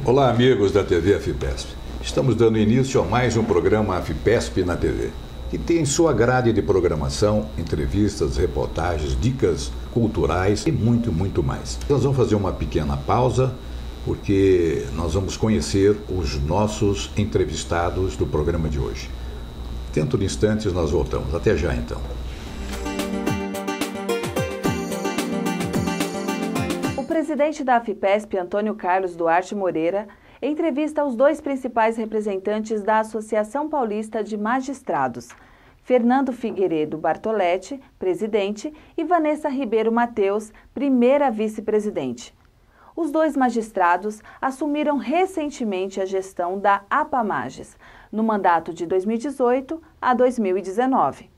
Olá, amigos da TV AFIPESP. Estamos dando início a mais um programa AFIPESP na TV, que tem em sua grade de programação entrevistas, reportagens, dicas culturais e muito mais. Nós vamos fazer uma pequena pausa, porque nós vamos conhecer os nossos entrevistados do programa de hoje. Dentro de instantes nós voltamos. Até já, então. O presidente da AFIPESP, Antônio Carlos Duarte Moreira, entrevista os dois principais representantes da Associação Paulista de Magistrados, Fernando Figueiredo Bartoletti, presidente, e Vanessa Ribeiro Mateus, primeira vice-presidente. Os dois magistrados assumiram recentemente a gestão da APAMAGES, no mandato de 2018 a 2019.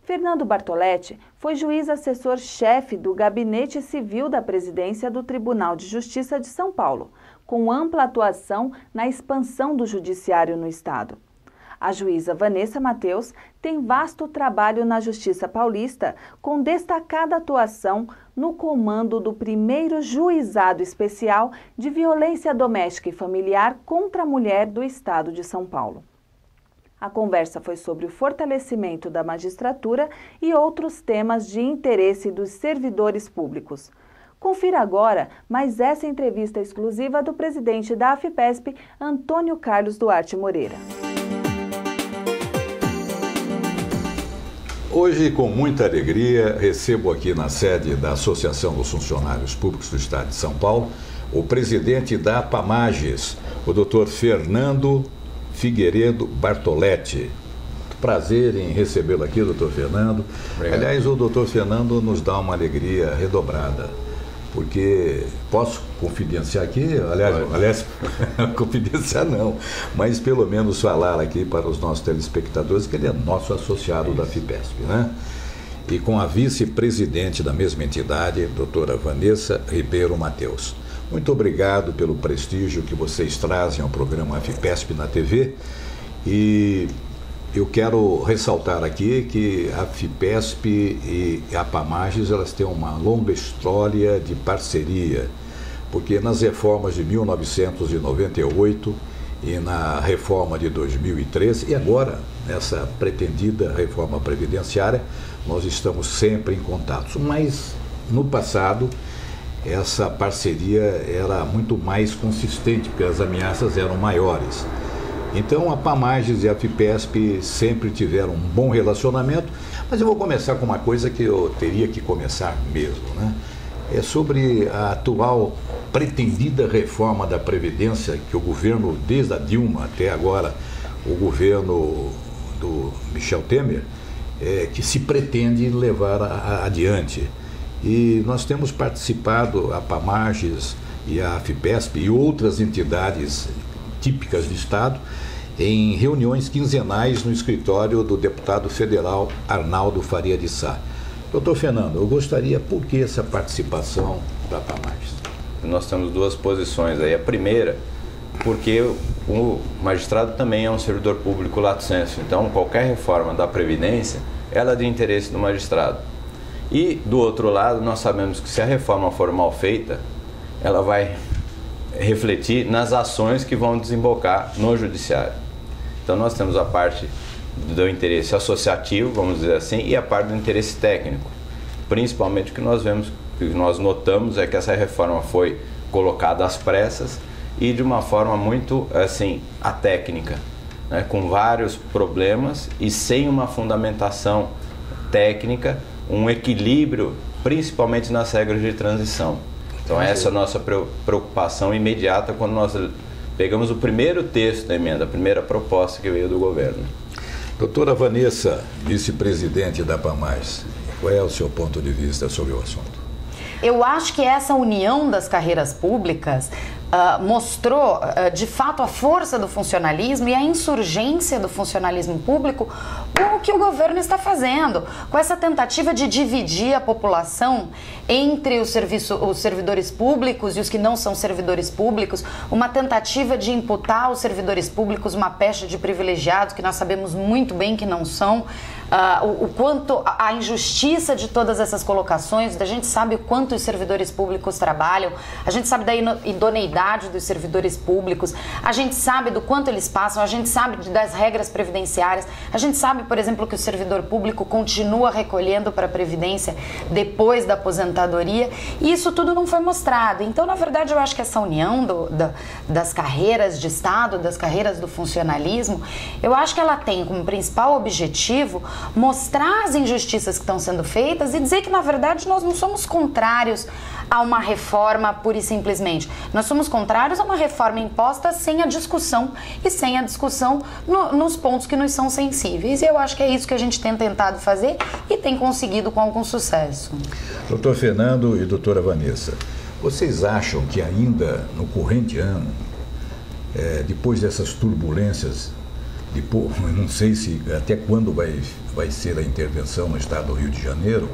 Fernando Bartoletti foi juiz assessor-chefe do Gabinete Civil da Presidência do Tribunal de Justiça de São Paulo, com ampla atuação na expansão do judiciário no Estado. A juíza Vanessa Mateus tem vasto trabalho na Justiça Paulista, com destacada atuação no comando do primeiro Juizado Especial de Violência Doméstica e Familiar contra a Mulher do Estado de São Paulo. A conversa foi sobre o fortalecimento da magistratura e outros temas de interesse dos servidores públicos. Confira agora mais essa entrevista exclusiva do presidente da AFIPESP, Antônio Carlos Duarte Moreira. Hoje, com muita alegria, recebo aqui na sede da Associação dos Funcionários Públicos do Estado de São Paulo o presidente da APAMAGES, o Dr. Fernando Figueiredo Bartoletti. Prazer em recebê-lo aqui, doutor Fernando. Obrigado. Aliás, o doutor Fernando nos dá uma alegria redobrada, porque posso confidenciar aqui, aliás, confidenciar não, mas pelo menos falar aqui para os nossos telespectadores que ele é nosso associado da AFIPESP, né? E com a vice-presidente da mesma entidade, doutora Vanessa Ribeiro Mateus. Muito obrigado pelo prestígio que vocês trazem ao programa AFIPESP na TV, e eu quero ressaltar aqui que a AFIPESP e a APAMAGES, elas têm uma longa história de parceria, porque nas reformas de 1998 e na reforma de 2013 e agora nessa pretendida reforma previdenciária, nós estamos sempre em contato. Mas no passado essa parceria era muito mais consistente, porque as ameaças eram maiores. Então a APAMAGES e a AFIPESP sempre tiveram um bom relacionamento, mas eu vou começar com uma coisa que eu teria que começar mesmo, né? É sobre a atual pretendida reforma da Previdência que o governo, desde a Dilma até agora, o governo do Michel Temer, que se pretende levar adiante. E nós temos participado, a APAMAGES e a AFIPESP e outras entidades típicas do Estado, em reuniões quinzenais no escritório do deputado federal Arnaldo Faria de Sá. Doutor Fernando, eu gostaria, por que essa participação da APAMAGES? Nós temos duas posições aí. A primeira, porque o magistrado também é um servidor público lato sensu, então qualquer reforma da Previdência, ela é de interesse do magistrado. E, do outro lado, nós sabemos que se a reforma for mal feita, ela vai refletir nas ações que vão desembocar no judiciário. Então nós temos a parte do interesse associativo, vamos dizer assim, e a parte do interesse técnico. Principalmente o que nós notamos é que essa reforma foi colocada às pressas e de uma forma muito, assim, atécnica, né, com vários problemas e sem uma fundamentação técnica, um equilíbrio, principalmente nas regras de transição. Então essa é a nossa preocupação imediata quando nós pegamos o primeiro texto da emenda, a primeira proposta que veio do governo. Doutora Vanessa, vice-presidente da APAMAGES, qual é o seu ponto de vista sobre o assunto? Eu acho que essa união das carreiras públicas mostrou, de fato, a força do funcionalismo e a insurgência do funcionalismo público com o que o governo está fazendo, com essa tentativa de dividir a população entre os servidores públicos e os que não são servidores públicos, uma tentativa de imputar aos servidores públicos uma pecha de privilegiados que nós sabemos muito bem que não são, o quanto a injustiça de todas essas colocações, a gente sabe o quanto os servidores públicos trabalham, a gente sabe da idoneidade qualidade dos servidores públicos, a gente sabe do quanto eles passam, a gente sabe das regras previdenciárias, a gente sabe, por exemplo, que o servidor público continua recolhendo para a Previdência depois da aposentadoria, e isso tudo não foi mostrado. Então, na verdade, eu acho que essa união das carreiras de Estado, das carreiras do funcionalismo, eu acho que ela tem como principal objetivo mostrar as injustiças que estão sendo feitas e dizer que, na verdade, nós não somos contrários a uma reforma pura e simplesmente. Nós somos contrários a uma reforma imposta sem a discussão e sem a discussão nos pontos que nos são sensíveis. E eu acho que é isso que a gente tem tentado fazer e tem conseguido com algum sucesso. Doutor Fernando e doutora Vanessa, vocês acham que ainda no corrente ano, depois dessas turbulências, não sei se até quando vai ser a intervenção no estado do Rio de Janeiro,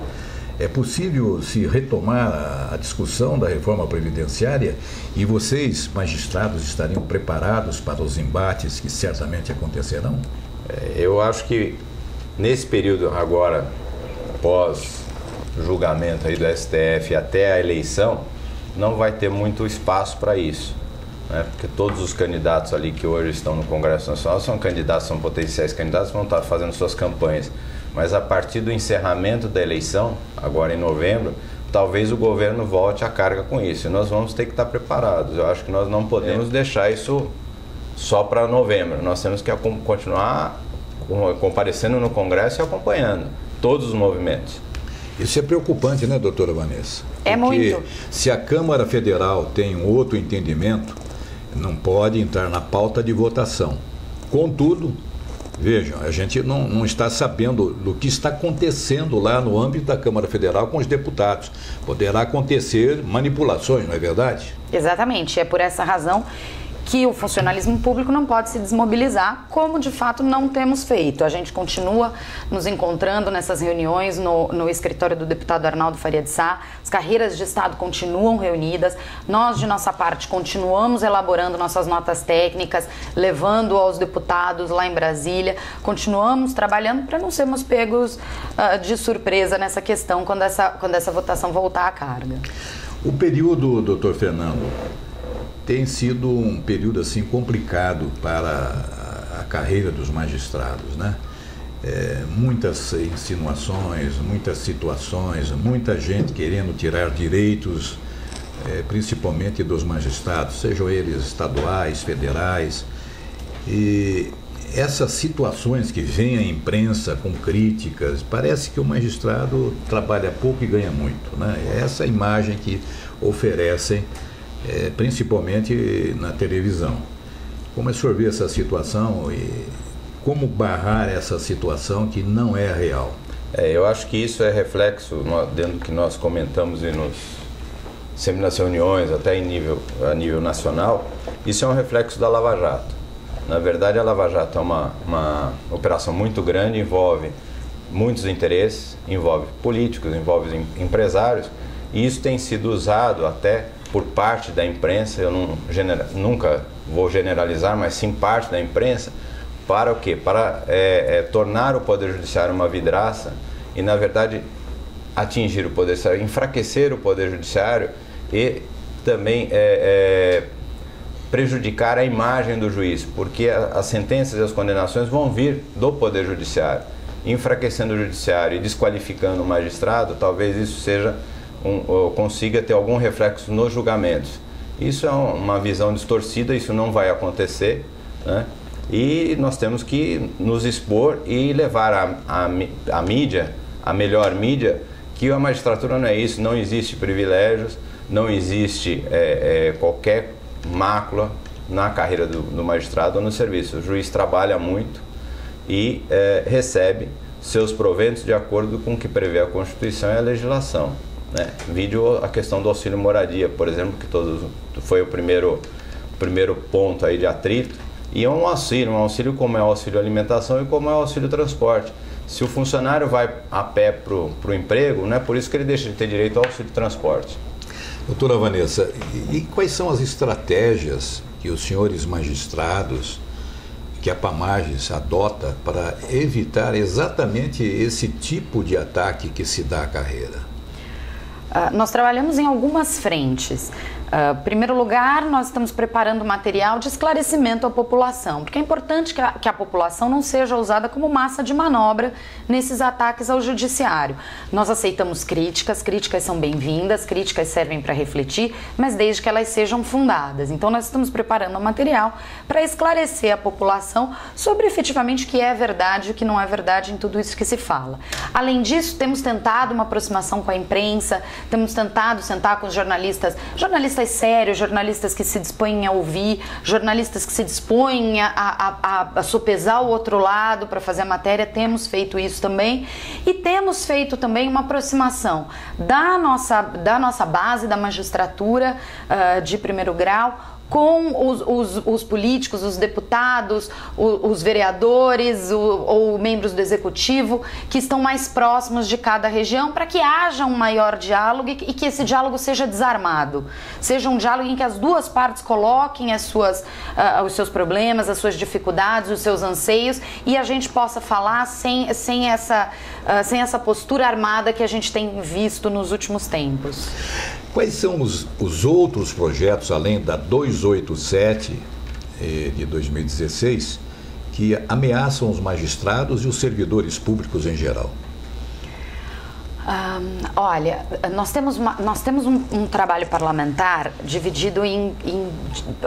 é possível se retomar a discussão da reforma previdenciária e vocês, magistrados, estariam preparados para os embates que certamente acontecerão? Eu acho que nesse período agora, pós-julgamento aí do STF até a eleição, não vai ter muito espaço para isso, né? Porque todos os candidatos ali que hoje estão no Congresso Nacional são potenciais candidatos, vão estar fazendo suas campanhas. Mas a partir do encerramento da eleição, agora em novembro, talvez o governo volte à carga com isso. E nós vamos ter que estar preparados. Eu acho que nós não podemos deixar isso só para novembro. Nós temos que continuar comparecendo no Congresso e acompanhando todos os movimentos. Isso é preocupante, né, doutora Vanessa? É muito. Se a Câmara Federal tem um outro entendimento, não pode entrar na pauta de votação. Contudo, vejam, a gente não está sabendo do que está acontecendo lá no âmbito da Câmara Federal com os deputados. Poderá acontecer manipulações, não é verdade? Exatamente. É por essa razão que o funcionalismo público não pode se desmobilizar, como de fato não temos feito. A gente continua nos encontrando nessas reuniões no escritório do deputado Arnaldo Faria de Sá, as carreiras de Estado continuam reunidas, nós de nossa parte continuamos elaborando nossas notas técnicas, levando aos deputados lá em Brasília, continuamos trabalhando para não sermos pegos de surpresa nessa questão quando essa votação voltar à carga. O período, doutor Fernando, tem sido um período assim complicado para a carreira dos magistrados, né? Muitas insinuações, muitas situações, muita gente querendo tirar direitos, principalmente dos magistrados, sejam eles estaduais, federais. E essas situações que vêm à imprensa com críticas, parece que o magistrado trabalha pouco e ganha muito, né? Essa é a imagem que oferecem, principalmente na televisão. Como é que o senhor vê essa situação e como barrar essa situação que não é real? Eu acho que isso é reflexo, dentro do que nós comentamos sempre nas reuniões, até a nível nacional, isso é um reflexo da Lava Jato. Na verdade, a Lava Jato é uma operação muito grande, envolve muitos interesses, envolve políticos, envolve empresários, e isso tem sido usado até por parte da imprensa, eu nunca vou generalizar, mas sim parte da imprensa, para o quê? Para tornar o Poder Judiciário uma vidraça e, na verdade, atingir o Poder Judiciário, enfraquecer o Poder Judiciário e também prejudicar a imagem do juiz, porque as sentenças e as condenações vão vir do Poder Judiciário. Enfraquecendo o Judiciário e desqualificando o magistrado, talvez isso consiga ter algum reflexo nos julgamentos. Isso é uma visão distorcida, isso não vai acontecer, né? E nós temos que nos expor e levar a mídia, a melhor mídia, que a magistratura não é isso, não existe privilégios, não existe qualquer mácula na carreira do magistrado ou no serviço. O juiz trabalha muito e recebe seus proventos de acordo com o que prevê a Constituição e a legislação, né? Vídeo a questão do auxílio moradia, por exemplo, que foi o primeiro ponto aí de atrito, e é um auxílio como é o auxílio alimentação e como é o auxílio transporte. Se o funcionário vai a pé para o emprego, não é por isso que ele deixa de ter direito ao auxílio transporte. Doutora Vanessa, e quais são as estratégias que os senhores magistrados, que a PAMAGES adota para evitar exatamente esse tipo de ataque que se dá à carreira? Nós trabalhamos em algumas frentes. Em primeiro lugar, nós estamos preparando material de esclarecimento à população, porque é importante que a população não seja usada como massa de manobra nesses ataques ao judiciário. Nós aceitamos críticas são bem-vindas, críticas servem para refletir, mas desde que elas sejam fundadas. Então nós estamos preparando um material para esclarecer a população sobre efetivamente o que é verdade e o que não é verdade em tudo isso que se fala. Além disso, temos tentado uma aproximação com a imprensa, temos tentado sentar com os jornalistas sérios, jornalistas que se dispõem a ouvir, jornalistas que se dispõem a sopesar o outro lado para fazer a matéria. Temos feito isso também e temos feito também uma aproximação da nossa base, da magistratura de primeiro grau, com os políticos, os deputados, os vereadores ou membros do executivo que estão mais próximos de cada região, para que haja um maior diálogo e que esse diálogo seja desarmado. Seja um diálogo em que as duas partes coloquem os seus problemas, as suas dificuldades, os seus anseios, e a gente possa falar sem essa postura armada que a gente tem visto nos últimos tempos. Quais são os outros projetos, além da 287 de 2016, que ameaçam os magistrados e os servidores públicos em geral? Olha, nós temos um trabalho parlamentar dividido em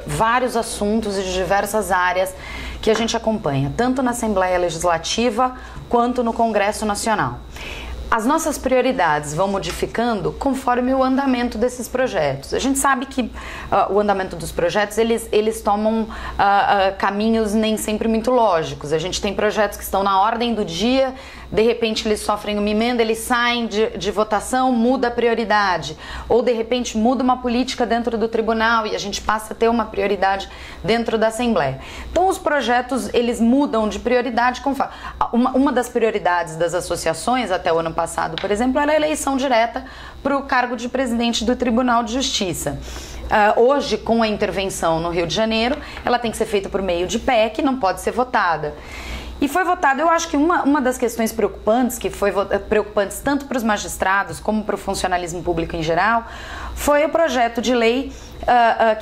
vários assuntos e de diversas áreas que a gente acompanha, tanto na Assembleia Legislativa quanto no Congresso Nacional. As nossas prioridades vão modificando conforme o andamento desses projetos. A gente sabe que o andamento dos projetos, eles tomam caminhos nem sempre muito lógicos. A gente tem projetos que estão na ordem do dia, de repente eles sofrem uma emenda, eles saem de votação, muda a prioridade. Ou de repente muda uma política dentro do tribunal e a gente passa a ter uma prioridade dentro da Assembleia. Então os projetos, eles mudam de prioridade conforme. Uma das prioridades das associações até o ano passado, por exemplo, era a eleição direta para o cargo de presidente do Tribunal de Justiça. Hoje, com a intervenção no Rio de Janeiro, ela tem que ser feita por meio de PEC, não pode ser votada. E foi votado, eu acho que uma das questões preocupantes, que foi preocupantes tanto para os magistrados como para o funcionalismo público em geral, foi o projeto de lei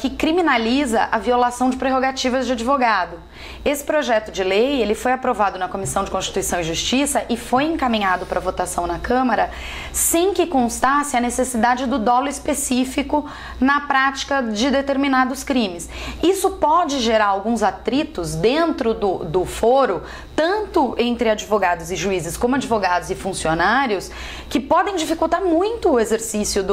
que criminaliza a violação de prerrogativas de advogado. Esse projeto de lei, ele foi aprovado na Comissão de Constituição e Justiça e foi encaminhado para votação na Câmara sem que constasse a necessidade do dolo específico na prática de determinados crimes. Isso pode gerar alguns atritos dentro do foro, tanto entre advogados e juízes como advogados e funcionários, que podem dificultar muito o exercício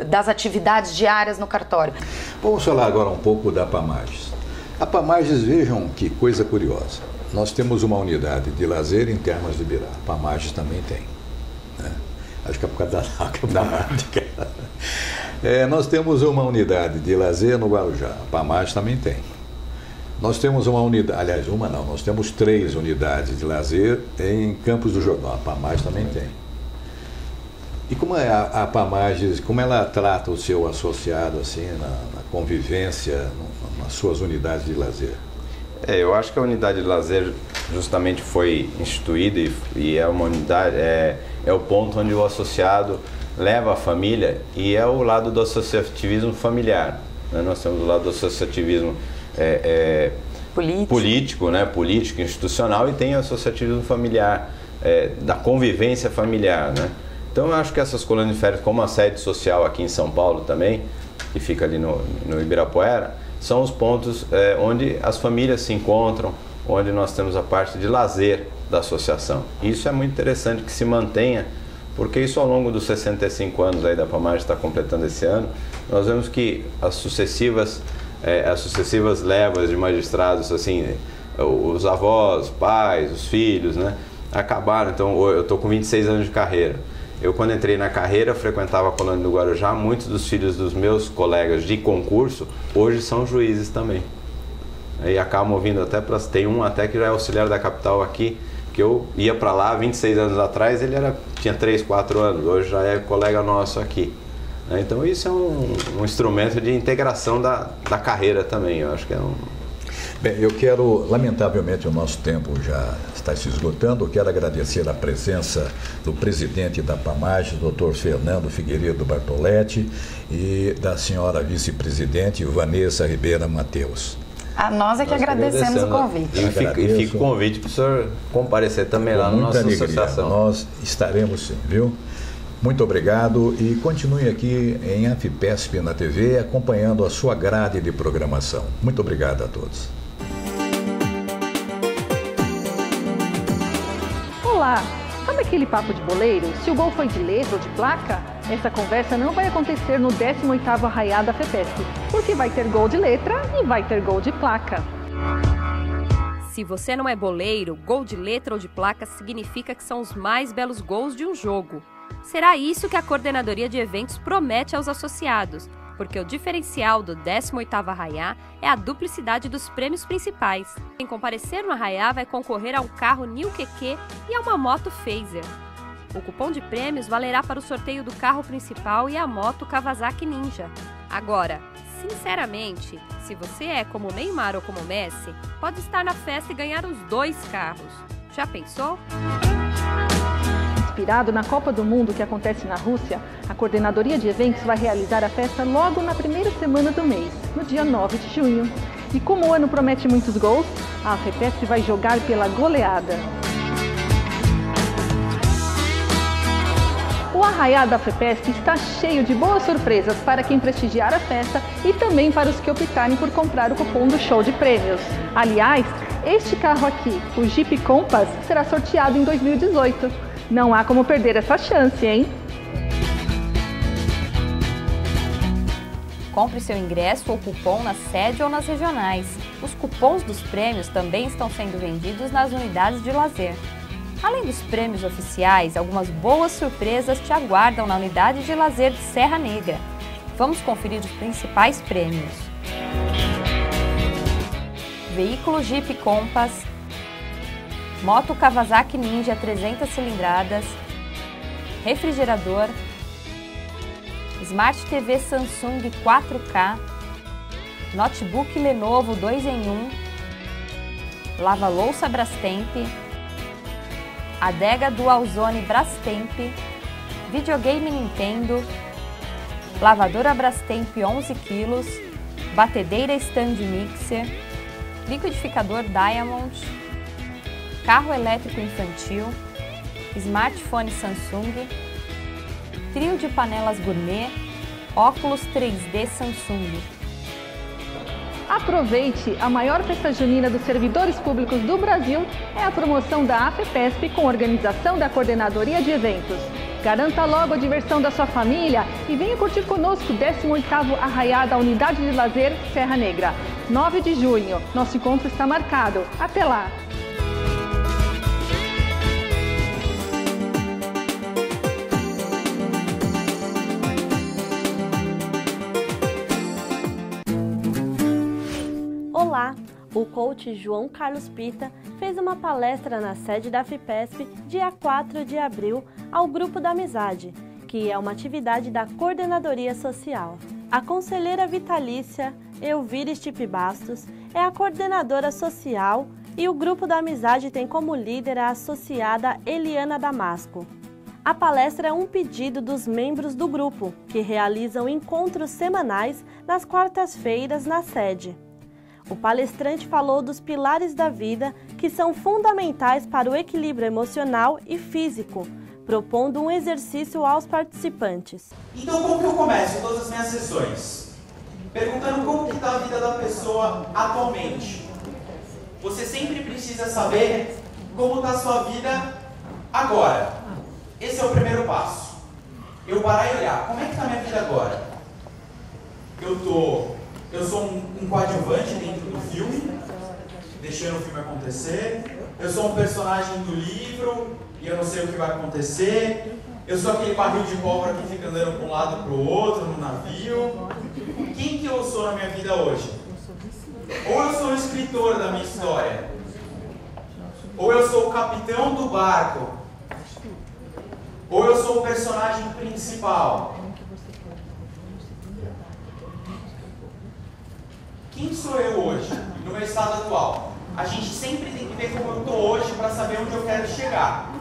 das atividades diárias no cartório. Vamos falar agora um pouco da PAMAGES. A PAMAGES, vejam que coisa curiosa. Nós temos uma unidade de lazer em Termas de Ibirá. A PAMAGES também tem. Né? Acho que é por causa da náutica. Nós temos uma unidade de lazer no Guarujá. A PAMAGES também tem. Nós temos uma unidade, aliás, nós temos 3 unidades de lazer em Campos do Jordão. A PAMAGES também tem. E como é a PAMAGES, como ela trata o seu associado assim na convivência, nas suas unidades de lazer? Eu acho que a unidade de lazer justamente foi instituída e é uma unidade, é o ponto onde o associado leva a família e é o lado do associativismo familiar. Né? Nós temos o lado do associativismo político, né? Político, institucional, e tem o associativismo familiar, da convivência familiar, né? Então eu acho que essas colônias de férias, como a sede social aqui em São Paulo também, que fica ali no Ibirapuera, são os pontos onde as famílias se encontram, onde nós temos a parte de lazer da associação. E isso é muito interessante que se mantenha, porque isso ao longo dos 65 anos aí da PAMAGES, está completando esse ano, nós vemos que as sucessivas levas de magistrados, assim, os avós, pais, os filhos, né, acabaram. Então eu estou com 26 anos de carreira. Eu, quando entrei na carreira, frequentava a colônia do Guarujá. Muitos dos filhos dos meus colegas de concurso hoje são juízes também. E acabam vindo até para... Tem um até que já é auxiliar da capital aqui, que eu ia para lá 26 anos atrás, ele tinha 3, 4 anos, hoje já é colega nosso aqui. Então isso é um instrumento de integração da carreira também, eu acho que é um... Bem, eu quero, lamentavelmente o nosso tempo já está se esgotando, eu quero agradecer a presença do presidente da PAMAGES, Dr. Fernando Figueiredo Bartoletti, e da senhora vice-presidente Vanessa Ribeira Mateus. A nós é que agradecemos o convite. E fica o convite para o senhor comparecer também lá na nossa associação. Nós estaremos sim, viu? Muito obrigado e continue aqui em AFIPESP na TV acompanhando a sua grade de programação. Muito obrigado a todos. Olá, sabe aquele papo de boleiro? Se o gol foi de letra ou de placa? Essa conversa não vai acontecer no 18º Arraiá da FIPESP, porque vai ter gol de letra e vai ter gol de placa. Se você não é boleiro, gol de letra ou de placa significa que são os mais belos gols de um jogo. Será isso que a Coordenadoria de Eventos promete aos associados, porque o diferencial do 18º Arraiá é a duplicidade dos prêmios principais. Quem comparecer no Arraiá vai concorrer a um carro New QQ e a uma moto Phaser. O cupom de prêmios valerá para o sorteio do carro principal e a moto Kawasaki Ninja. Agora, sinceramente, se você é como Neymar ou como Messi, pode estar na festa e ganhar os 2 carros. Já pensou? Inspirado na Copa do Mundo que acontece na Rússia, a Coordenadoria de Eventos vai realizar a festa logo na primeira semana do mês, no dia 9 de junho. E como o ano promete muitos gols, a FIPESP vai jogar pela goleada. O Arraiá da FIPESP está cheio de boas surpresas para quem prestigiar a festa e também para os que optarem por comprar o cupom do show de prêmios. Aliás, este carro aqui, o Jeep Compass, será sorteado em 2018. Não há como perder essa chance, hein? Compre seu ingresso ou cupom na sede ou nas regionais. Os cupons dos prêmios também estão sendo vendidos nas unidades de lazer. Além dos prêmios oficiais, algumas boas surpresas te aguardam na unidade de lazer de Serra Negra. Vamos conferir os principais prêmios. Veículo Jeep Compass, moto Kawasaki Ninja 300 cilindradas, refrigerador, Smart TV Samsung 4K, notebook Lenovo 2 em 1, lava-louça Brastemp, adega Dualzone Brastemp, videogame Nintendo, lavadora Brastemp 11 kg, batedeira Stand Mixer, liquidificador Diamond, carro elétrico infantil, smartphone Samsung, trio de panelas gourmet, óculos 3D Samsung. Aproveite! A maior festa junina dos servidores públicos do Brasil é a promoção da AFIPESP com organização da Coordenadoria de Eventos. Garanta logo a diversão da sua família e venha curtir conosco o 18º Arraiá da Unidade de Lazer Serra Negra. 9 de junho, nosso encontro está marcado. Até lá! Olá! O coach João Carlos Pita fez uma palestra na sede da FIPESP dia 4 de abril ao Grupo da Amizade, que é uma atividade da Coordenadoria Social. A conselheira vitalícia Elvira Stipe Bastos é a coordenadora social e o Grupo da Amizade tem como líder a associada Eliana Damasco. A palestra é um pedido dos membros do grupo, que realizam encontros semanais nas quartas-feiras na sede. O palestrante falou dos pilares da vida que são fundamentais para o equilíbrio emocional e físico, propondo um exercício aos participantes. Então, como que eu começo todas as minhas sessões? Perguntando como que está a vida da pessoa atualmente. Você sempre precisa saber como está a sua vida agora. Esse é o primeiro passo. Eu parar e olhar, como é que está a minha vida agora? Eu sou um coadjuvante dentro do filme, deixando o filme acontecer. Eu sou um personagem do livro e eu não sei o que vai acontecer. Eu sou aquele barril de pólvora que fica andando para um lado para o outro no navio. Quem que eu sou na minha vida hoje? Ou eu sou o escritor da minha história, ou eu sou o capitão do barco, ou eu sou o personagem principal. Quem sou eu hoje? no meu estado atual. A gente sempre tem que ver como eu estou hoje para saber onde eu quero chegar.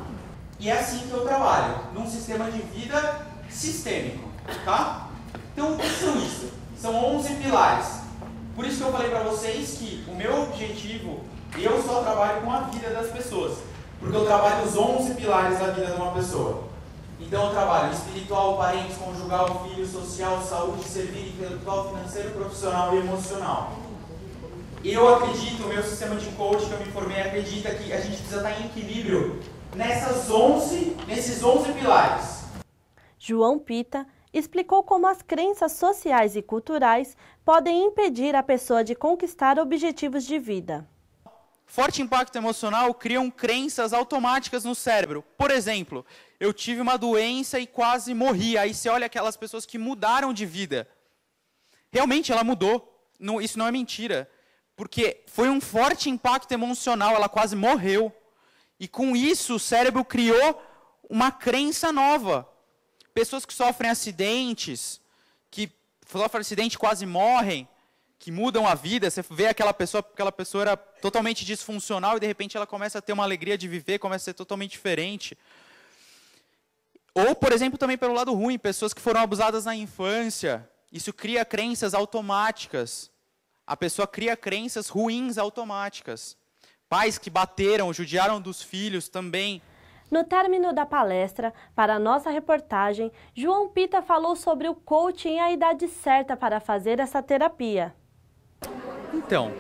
E é assim que eu trabalho, num sistema de vida sistêmico, tá? Então, o que são isso? São 11 pilares. Por isso que eu falei para vocês que o meu objetivo, eu só trabalho com a vida das pessoas. Porque eu trabalho os 11 pilares da vida de uma pessoa. Então eu trabalho espiritual, parentes, conjugal, filho, social, saúde, servir, intelectual, financeiro, profissional e emocional. Eu acredito, o meu sistema de coaching que eu me formei acredita que a gente precisa estar em equilíbrio nesses 11 pilares. João Pita explicou como as crenças sociais e culturais podem impedir a pessoa de conquistar objetivos de vida. Forte impacto emocional criam crenças automáticas no cérebro. Por exemplo, eu tive uma doença e quase morri. Aí você olha aquelas pessoas que mudaram de vida. Realmente ela mudou. Não, isso não é mentira. Porque foi um forte impacto emocional, ela quase morreu. E com isso o cérebro criou uma crença nova. Pessoas que sofrem acidentes, e quase morrem, que mudam a vida, você vê aquela pessoa era totalmente disfuncional e de repente ela começa a ter uma alegria de viver, começa a ser totalmente diferente. Ou, por exemplo, também pelo lado ruim, pessoas que foram abusadas na infância, isso cria crenças automáticas. A pessoa cria crenças ruins automáticas. Pais que bateram, judiaram dos filhos também. No término da palestra, para a nossa reportagem, João Pita falou sobre o coaching e a idade certa para fazer essa terapia. Então,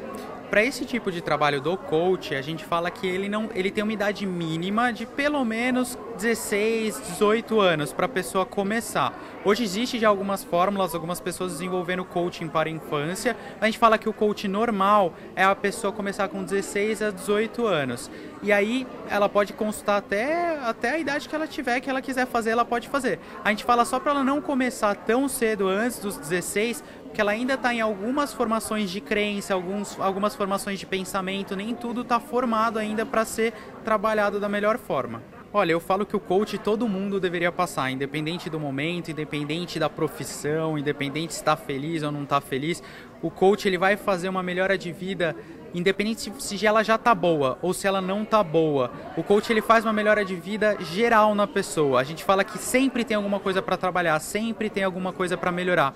para esse tipo de trabalho do coach, a gente fala que ele tem uma idade mínima de pelo menos 16, 18 anos para a pessoa começar. Hoje existe já algumas fórmulas, algumas pessoas desenvolvendo coaching para a infância. A gente fala que o coaching normal é a pessoa começar com 16 a 18 anos. E aí ela pode consultar até a idade que ela tiver, que ela quiser fazer, ela pode fazer. A gente fala só para ela não começar tão cedo antes dos 16, porque ela ainda está em algumas formações de crença, algumas formações de pensamento, nem tudo está formado ainda para ser trabalhado da melhor forma. Olha, eu falo que o coach todo mundo deveria passar, independente do momento, independente da profissão, independente se está feliz ou não está feliz. O coach ele vai fazer uma melhora de vida, independente se ela já está boa ou se ela não está boa. O coach ele faz uma melhora de vida geral na pessoa. A gente fala que sempre tem alguma coisa para trabalhar, sempre tem alguma coisa para melhorar.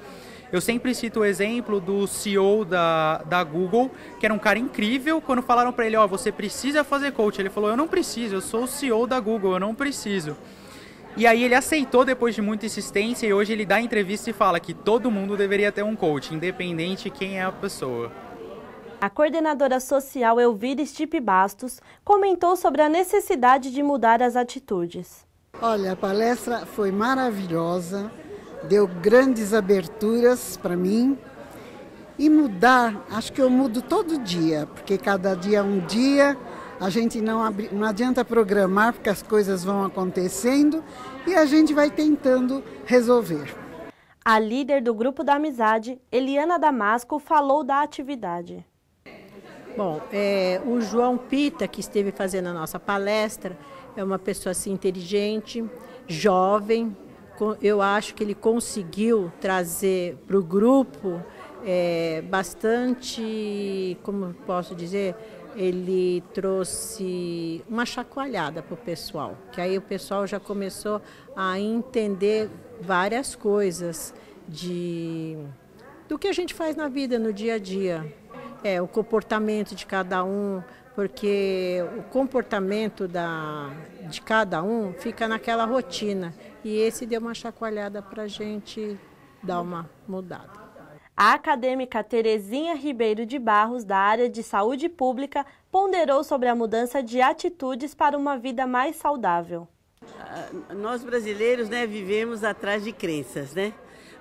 Eu sempre cito o exemplo do CEO da Google, que era um cara incrível. Quando falaram para ele, você precisa fazer coach, ele falou, eu não preciso, eu sou o CEO da Google, eu não preciso. E aí ele aceitou depois de muita insistência e hoje ele dá entrevista e fala que todo mundo deveria ter um coach, independente de quem é a pessoa. A coordenadora social Elvira Stipe Bastos comentou sobre a necessidade de mudar as atitudes. Olha, a palestra foi maravilhosa. Deu grandes aberturas para mim e mudar, acho que eu mudo todo dia, porque cada dia é um dia, a gente não adianta programar porque as coisas vão acontecendo e a gente vai tentando resolver. A líder do Grupo da Amizade, Eliana Damasco, falou da atividade. Bom, o João Pita, que esteve fazendo a nossa palestra, é uma pessoa assim, inteligente, jovem. Eu acho que ele conseguiu trazer para o grupo bastante, como posso dizer, ele trouxe uma chacoalhada para o pessoal, que aí o pessoal já começou a entender várias coisas do que a gente faz na vida, no dia a dia. O comportamento de cada um, porque o comportamento de cada um fica naquela rotina. E esse deu uma chacoalhada para a gente dar uma mudada. A acadêmica Terezinha Ribeiro de Barros, da área de saúde pública, ponderou sobre a mudança de atitudes para uma vida mais saudável. Nós brasileiros, vivemos atrás de crenças,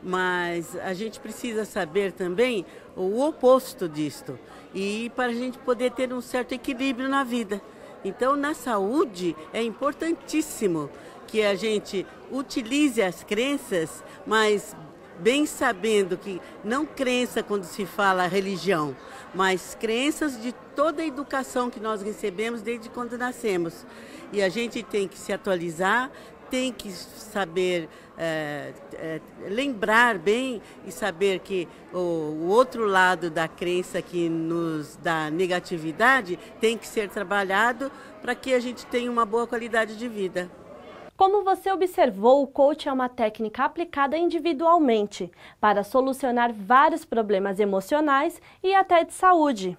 mas a gente precisa saber também o oposto disto, e para a gente poder ter um certo equilíbrio na vida. Então, na saúde, é importantíssimo que a gente utilize as crenças, mas bem sabendo que não crença quando se fala religião, mas crenças de toda a educação que nós recebemos desde quando nascemos. E a gente tem que se atualizar, tem que saber lembrar bem e saber que o outro lado da crença que nos dá negatividade tem que ser trabalhado para que a gente tenha uma boa qualidade de vida. Como você observou, o coaching é uma técnica aplicada individualmente para solucionar vários problemas emocionais e até de saúde.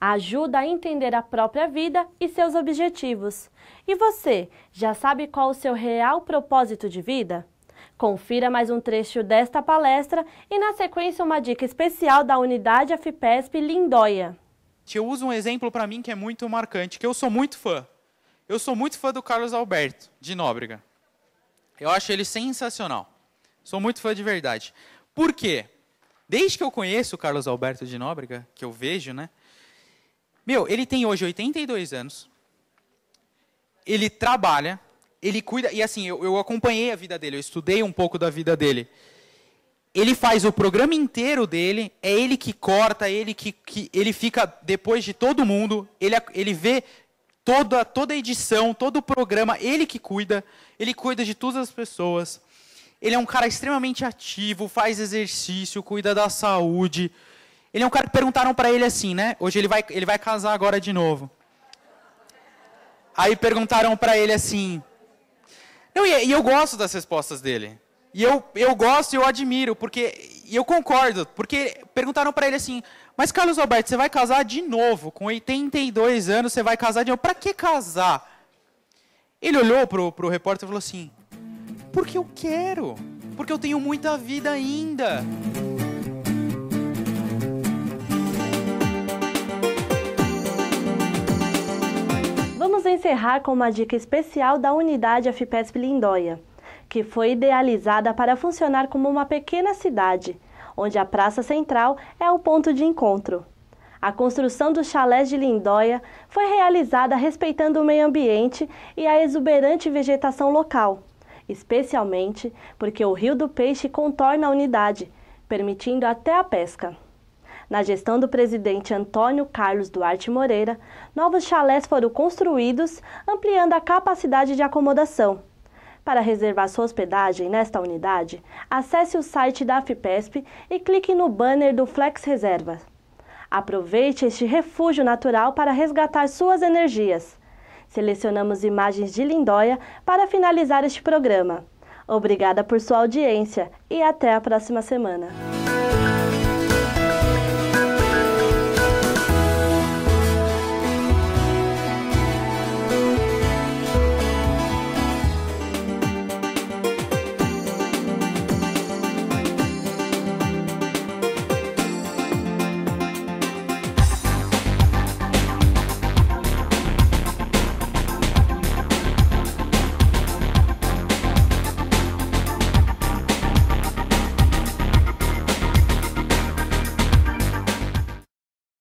Ajuda a entender a própria vida e seus objetivos. E você, já sabe qual o seu real propósito de vida? Confira mais um trecho desta palestra e, na sequência, uma dica especial da unidade AFIPESP Lindóia. Eu uso um exemplo para mim que é muito marcante, que eu sou muito fã. Eu sou muito fã do Carlos Alberto, de Nóbrega. Eu acho ele sensacional. Sou muito fã de verdade. Por quê? Desde que eu conheço o Carlos Alberto de Nóbrega, que eu vejo, né? Ele tem hoje 82 anos. Ele trabalha, ele cuida, e assim, eu acompanhei a vida dele, eu estudei um pouco da vida dele. Ele faz o programa inteiro dele, é ele que corta, ele fica depois de todo mundo, ele vê toda a edição, todo o programa, ele cuida de todas as pessoas. Ele é um cara extremamente ativo, faz exercício, cuida da saúde. Ele é um cara que perguntaram para ele assim, né? Hoje ele vai casar agora de novo. Aí perguntaram para ele assim... E eu gosto das respostas dele. E eu gosto e eu admiro, e eu concordo. Porque perguntaram para ele assim, mas Carlos Alberto, você vai casar de novo? Com 82 anos você vai casar de novo? Para que casar? Ele olhou pro repórter e falou assim, porque eu quero. Porque eu tenho muita vida ainda. Vamos encerrar com uma dica especial da unidade AFIPESP Lindóia, que foi idealizada para funcionar como uma pequena cidade, onde a Praça Central é o ponto de encontro. A construção dos chalés de Lindóia foi realizada respeitando o meio ambiente e a exuberante vegetação local, especialmente porque o Rio do Peixe contorna a unidade, permitindo até a pesca. Na gestão do presidente Antônio Carlos Duarte Moreira, novos chalés foram construídos, ampliando a capacidade de acomodação. Para reservar sua hospedagem nesta unidade, acesse o site da AFIPESP e clique no banner do Flex Reserva. Aproveite este refúgio natural para resgatar suas energias. Selecionamos imagens de Lindóia para finalizar este programa. Obrigada por sua audiência e até a próxima semana.